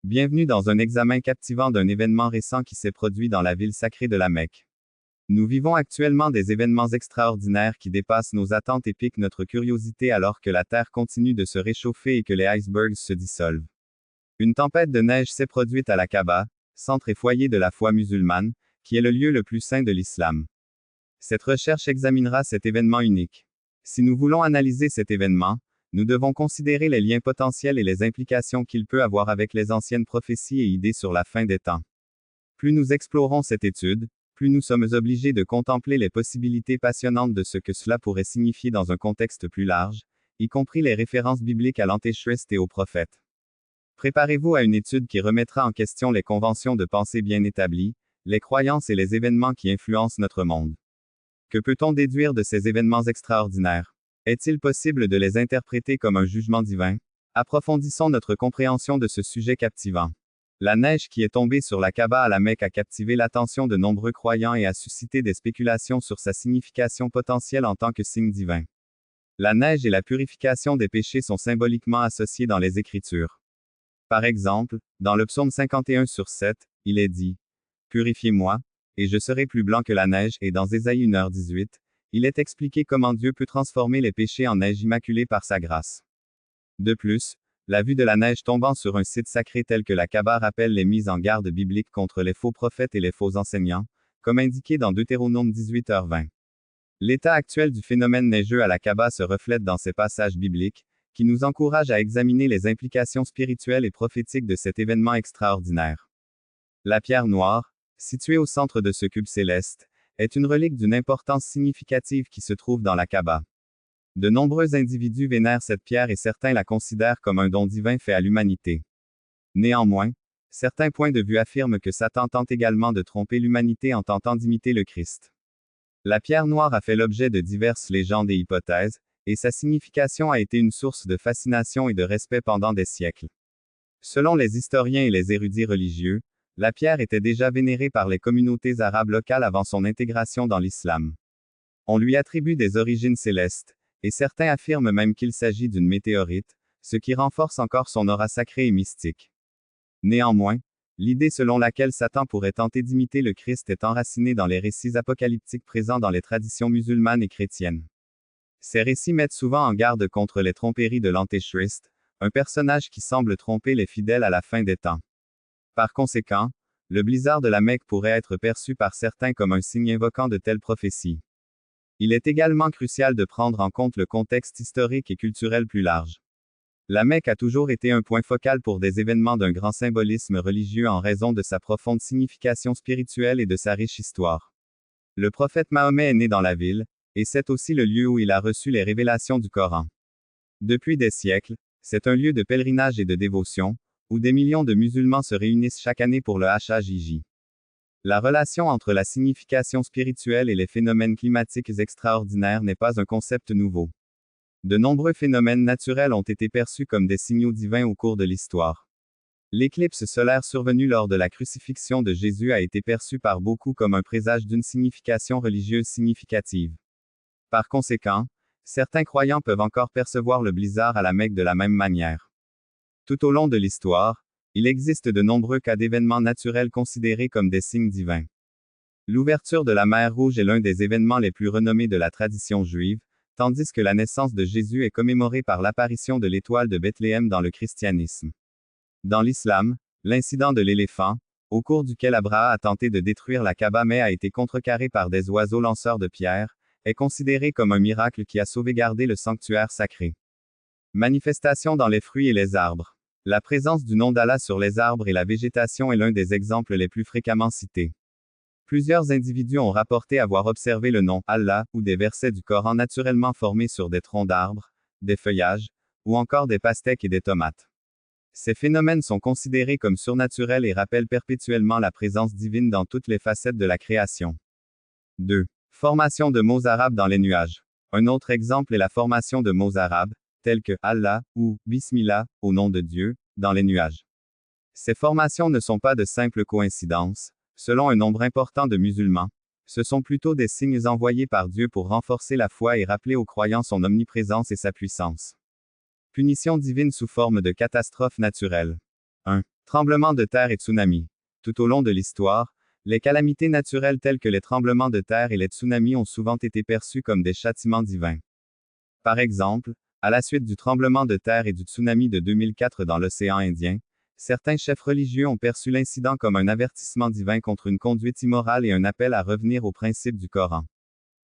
Bienvenue dans un examen captivant d'un événement récent qui s'est produit dans la ville sacrée de la Mecque. Nous vivons actuellement des événements extraordinaires qui dépassent nos attentes et piquent notre curiosité alors que la Terre continue de se réchauffer et que les icebergs se dissolvent. Une tempête de neige s'est produite à la Kaaba, centre et foyer de la foi musulmane, qui est le lieu le plus saint de l'islam. Cette recherche examinera cet événement unique. Si nous voulons analyser cet événement, nous devons considérer les liens potentiels et les implications qu'il peut avoir avec les anciennes prophéties et idées sur la fin des temps. Plus nous explorons cette étude, plus nous sommes obligés de contempler les possibilités passionnantes de ce que cela pourrait signifier dans un contexte plus large, y compris les références bibliques à l'Antéchrist et aux prophètes. Préparez-vous à une étude qui remettra en question les conventions de pensée bien établies, les croyances et les événements qui influencent notre monde. Que peut-on déduire de ces événements extraordinaires? Est-il possible de les interpréter comme un jugement divin? Approfondissons notre compréhension de ce sujet captivant. La neige qui est tombée sur la Kaaba à la Mecque a captivé l'attention de nombreux croyants et a suscité des spéculations sur sa signification potentielle en tant que signe divin. La neige et la purification des péchés sont symboliquement associées dans les Écritures. Par exemple, dans le psaume 51/7, il est dit « Purifiez-moi, et je serai plus blanc que la neige » et dans Ésaïe 1h18, il est expliqué comment Dieu peut transformer les péchés en neige immaculée par sa grâce. De plus, la vue de la neige tombant sur un site sacré tel que la Kaaba rappelle les mises en garde bibliques contre les faux prophètes et les faux enseignants, comme indiqué dans Deutéronome 18h20. L'état actuel du phénomène neigeux à la Kaaba se reflète dans ces passages bibliques, qui nous encouragent à examiner les implications spirituelles et prophétiques de cet événement extraordinaire. La pierre noire, située au centre de ce cube céleste, est une relique d'une importance significative qui se trouve dans la Kaaba. De nombreux individus vénèrent cette pierre et certains la considèrent comme un don divin fait à l'humanité. Néanmoins, certains points de vue affirment que Satan tente également de tromper l'humanité en tentant d'imiter le Christ. La pierre noire a fait l'objet de diverses légendes et hypothèses, et sa signification a été une source de fascination et de respect pendant des siècles. Selon les historiens et les érudits religieux, la pierre était déjà vénérée par les communautés arabes locales avant son intégration dans l'islam. On lui attribue des origines célestes, et certains affirment même qu'il s'agit d'une météorite, ce qui renforce encore son aura sacrée et mystique. Néanmoins, l'idée selon laquelle Satan pourrait tenter d'imiter le Christ est enracinée dans les récits apocalyptiques présents dans les traditions musulmanes et chrétiennes. Ces récits mettent souvent en garde contre les tromperies de l'Antéchrist, un personnage qui semble tromper les fidèles à la fin des temps. Par conséquent, le blizzard de la Mecque pourrait être perçu par certains comme un signe invoquant de telles prophéties. Il est également crucial de prendre en compte le contexte historique et culturel plus large. La Mecque a toujours été un point focal pour des événements d'un grand symbolisme religieux en raison de sa profonde signification spirituelle et de sa riche histoire. Le prophète Mahomet est né dans la ville, et c'est aussi le lieu où il a reçu les révélations du Coran. Depuis des siècles, c'est un lieu de pèlerinage et de dévotion, où des millions de musulmans se réunissent chaque année pour le Hajj. La relation entre la signification spirituelle et les phénomènes climatiques extraordinaires n'est pas un concept nouveau. De nombreux phénomènes naturels ont été perçus comme des signaux divins au cours de l'histoire. L'éclipse solaire survenue lors de la crucifixion de Jésus a été perçue par beaucoup comme un présage d'une signification religieuse significative. Par conséquent, certains croyants peuvent encore percevoir le blizzard à la Mecque de la même manière. Tout au long de l'histoire, il existe de nombreux cas d'événements naturels considérés comme des signes divins. L'ouverture de la mer Rouge est l'un des événements les plus renommés de la tradition juive, tandis que la naissance de Jésus est commémorée par l'apparition de l'étoile de Bethléem dans le christianisme. Dans l'islam, l'incident de l'éléphant, au cours duquel Abraha a tenté de détruire la Kaaba mais a été contrecarré par des oiseaux lanceurs de pierres, est considéré comme un miracle qui a sauvegardé le sanctuaire sacré. Manifestation dans les fruits et les arbres. La présence du nom d'Allah sur les arbres et la végétation est l'un des exemples les plus fréquemment cités. Plusieurs individus ont rapporté avoir observé le nom Allah ou des versets du Coran naturellement formés sur des troncs d'arbres, des feuillages, ou encore des pastèques et des tomates. Ces phénomènes sont considérés comme surnaturels et rappellent perpétuellement la présence divine dans toutes les facettes de la création. 2. Formation de mots arabes dans les nuages. Un autre exemple est la formation de mots arabes, tels que Allah ou Bismillah, au nom de Dieu, dans les nuages. Ces formations ne sont pas de simples coïncidences, selon un nombre important de musulmans. Ce sont plutôt des signes envoyés par Dieu pour renforcer la foi et rappeler aux croyants son omniprésence et sa puissance. Punition divine sous forme de catastrophe naturelle. 1. Tremblements de terre et tsunamis. Tout au long de l'histoire, les calamités naturelles telles que les tremblements de terre et les tsunamis ont souvent été perçus comme des châtiments divins. Par exemple, à la suite du tremblement de terre et du tsunami de 2004 dans l'océan Indien, certains chefs religieux ont perçu l'incident comme un avertissement divin contre une conduite immorale et un appel à revenir aux principes du Coran.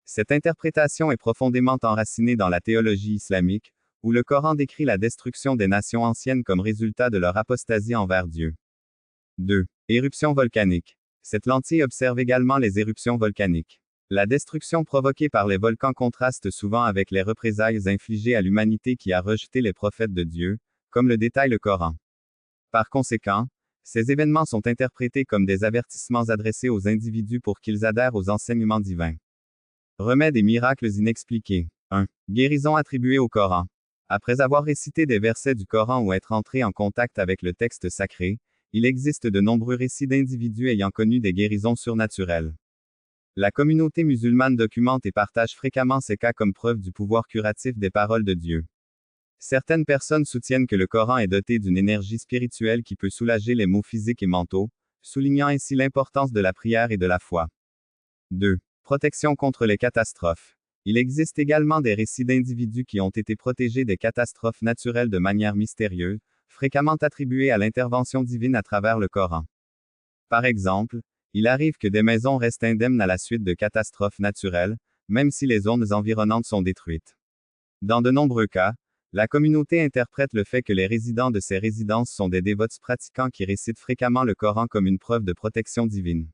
Cette interprétation est profondément enracinée dans la théologie islamique, où le Coran décrit la destruction des nations anciennes comme résultat de leur apostasie envers Dieu. 2. Éruptions volcaniques. Cette lentille observe également les éruptions volcaniques. La destruction provoquée par les volcans contraste souvent avec les représailles infligées à l'humanité qui a rejeté les prophètes de Dieu, comme le détaille le Coran. Par conséquent, ces événements sont interprétés comme des avertissements adressés aux individus pour qu'ils adhèrent aux enseignements divins. Remèdes et miracles inexpliqués. 1. Guérison attribuée au Coran. Après avoir récité des versets du Coran ou être entré en contact avec le texte sacré, il existe de nombreux récits d'individus ayant connu des guérisons surnaturelles. La communauté musulmane documente et partage fréquemment ces cas comme preuve du pouvoir curatif des paroles de Dieu. Certaines personnes soutiennent que le Coran est doté d'une énergie spirituelle qui peut soulager les maux physiques et mentaux, soulignant ainsi l'importance de la prière et de la foi. 2. Protection contre les catastrophes. Il existe également des récits d'individus qui ont été protégés des catastrophes naturelles de manière mystérieuse, fréquemment attribuées à l'intervention divine à travers le Coran. Par exemple, il arrive que des maisons restent indemnes à la suite de catastrophes naturelles, même si les zones environnantes sont détruites. Dans de nombreux cas, la communauté interprète le fait que les résidents de ces résidences sont des dévots pratiquants qui récitent fréquemment le Coran comme une preuve de protection divine.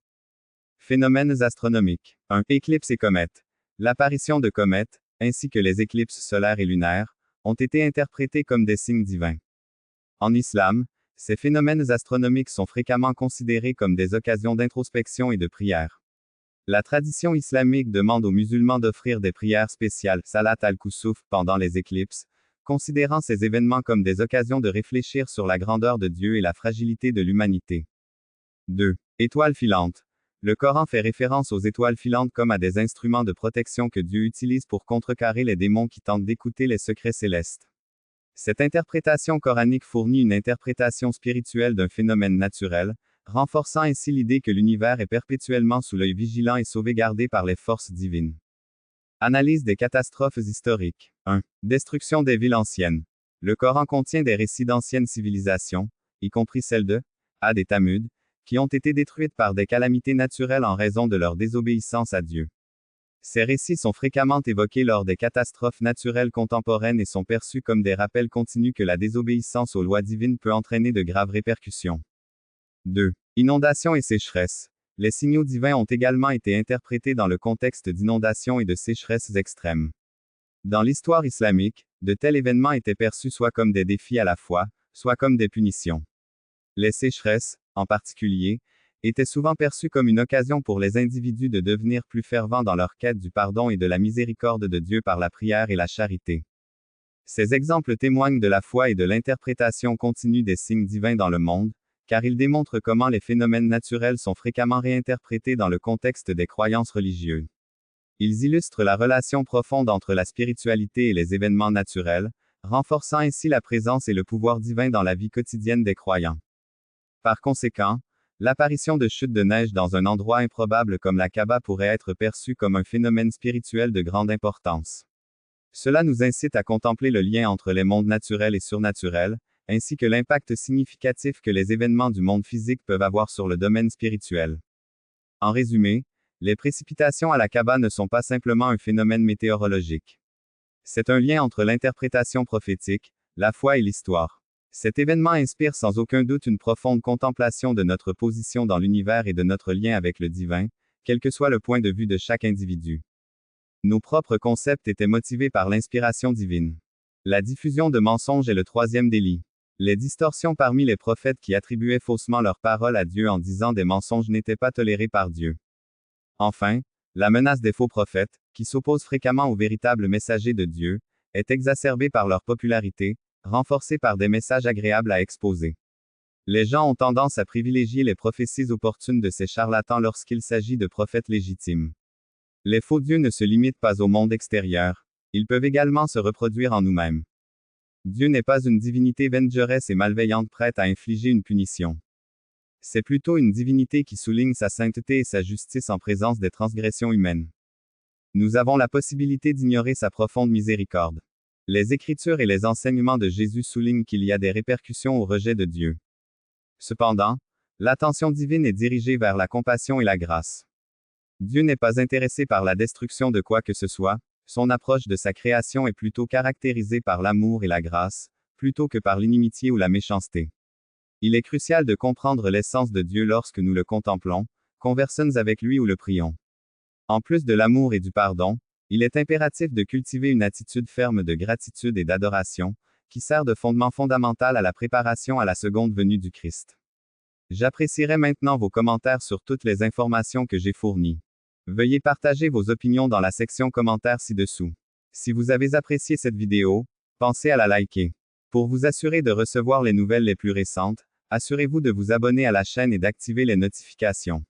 Phénomènes astronomiques. 1. Éclipses et comètes. L'apparition de comètes, ainsi que les éclipses solaires et lunaires, ont été interprétés comme des signes divins. En islam, ces phénomènes astronomiques sont fréquemment considérés comme des occasions d'introspection et de prière. La tradition islamique demande aux musulmans d'offrir des prières spéciales, salat al-kusuf, pendant les éclipses, considérant ces événements comme des occasions de réfléchir sur la grandeur de Dieu et la fragilité de l'humanité. 2. Étoiles filantes. Le Coran fait référence aux étoiles filantes comme à des instruments de protection que Dieu utilise pour contrecarrer les démons qui tentent d'écouter les secrets célestes. Cette interprétation coranique fournit une interprétation spirituelle d'un phénomène naturel, renforçant ainsi l'idée que l'univers est perpétuellement sous l'œil vigilant et sauvegardé par les forces divines. Analyse des catastrophes historiques. 1. Destruction des villes anciennes. Le Coran contient des récits d'anciennes civilisations, y compris celles de Ad et Thamud, qui ont été détruites par des calamités naturelles en raison de leur désobéissance à Dieu. Ces récits sont fréquemment évoqués lors des catastrophes naturelles contemporaines et sont perçus comme des rappels continus que la désobéissance aux lois divines peut entraîner de graves répercussions. 2. Inondations et sécheresses. Les signaux divins ont également été interprétés dans le contexte d'inondations et de sécheresses extrêmes. Dans l'histoire islamique, de tels événements étaient perçus soit comme des défis à la foi, soit comme des punitions. Les sécheresses, en particulier, étaient souvent perçus comme une occasion pour les individus de devenir plus fervents dans leur quête du pardon et de la miséricorde de Dieu par la prière et la charité. Ces exemples témoignent de la foi et de l'interprétation continue des signes divins dans le monde, car ils démontrent comment les phénomènes naturels sont fréquemment réinterprétés dans le contexte des croyances religieuses. Ils illustrent la relation profonde entre la spiritualité et les événements naturels, renforçant ainsi la présence et le pouvoir divin dans la vie quotidienne des croyants. Par conséquent, l'apparition de chutes de neige dans un endroit improbable comme la Kaaba pourrait être perçue comme un phénomène spirituel de grande importance. Cela nous incite à contempler le lien entre les mondes naturels et surnaturels, ainsi que l'impact significatif que les événements du monde physique peuvent avoir sur le domaine spirituel. En résumé, les précipitations à la Kaaba ne sont pas simplement un phénomène météorologique. C'est un lien entre l'interprétation prophétique, la foi et l'histoire. Cet événement inspire sans aucun doute une profonde contemplation de notre position dans l'univers et de notre lien avec le divin, quel que soit le point de vue de chaque individu. Nos propres concepts étaient motivés par l'inspiration divine. La diffusion de mensonges est le troisième délit. Les distorsions parmi les prophètes qui attribuaient faussement leurs paroles à Dieu en disant des mensonges n'étaient pas tolérées par Dieu. Enfin, la menace des faux prophètes, qui s'opposent fréquemment aux véritables messagers de Dieu, est exacerbée par leur popularité, renforcée par des messages agréables à exposer. Les gens ont tendance à privilégier les prophéties opportunes de ces charlatans lorsqu'il s'agit de prophètes légitimes. Les faux dieux ne se limitent pas au monde extérieur, ils peuvent également se reproduire en nous-mêmes. Dieu n'est pas une divinité vengeresse et malveillante prête à infliger une punition. C'est plutôt une divinité qui souligne sa sainteté et sa justice en présence des transgressions humaines. Nous avons la possibilité d'ignorer sa profonde miséricorde. Les Écritures et les enseignements de Jésus soulignent qu'il y a des répercussions au rejet de Dieu. Cependant, l'attention divine est dirigée vers la compassion et la grâce. Dieu n'est pas intéressé par la destruction de quoi que ce soit, son approche de sa création est plutôt caractérisée par l'amour et la grâce, plutôt que par l'inimitié ou la méchanceté. Il est crucial de comprendre l'essence de Dieu lorsque nous le contemplons, conversons avec lui ou le prions. En plus de l'amour et du pardon, il est impératif de cultiver une attitude ferme de gratitude et d'adoration, qui sert de fondement fondamental à la préparation à la seconde venue du Christ. J'apprécierais maintenant vos commentaires sur toutes les informations que j'ai fournies. Veuillez partager vos opinions dans la section commentaires ci-dessous. Si vous avez apprécié cette vidéo, pensez à la liker. Pour vous assurer de recevoir les nouvelles les plus récentes, assurez-vous de vous abonner à la chaîne et d'activer les notifications.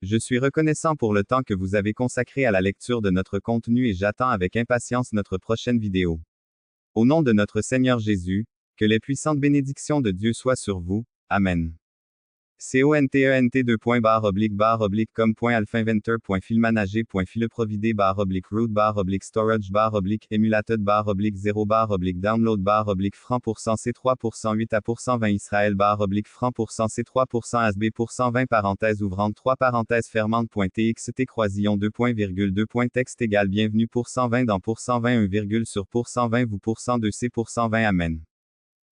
Je suis reconnaissant pour le temps que vous avez consacré à la lecture de notre contenu et j'attends avec impatience notre prochaine vidéo. Au nom de notre Seigneur Jésus, que les puissantes bénédictions de Dieu soient sur vous. Amen. cont.bar/bar/com.alpha20.filemanagé.fileprovidé/root/download/franc% C3% 8% Israël %C3% ASB%20 parenthèse ouvrante 3 parenthèses fermante.txt croisillon 2.2. Texte égal bienvenue %20 dans %20 1, sur %20 vous %2 C %20 Amen.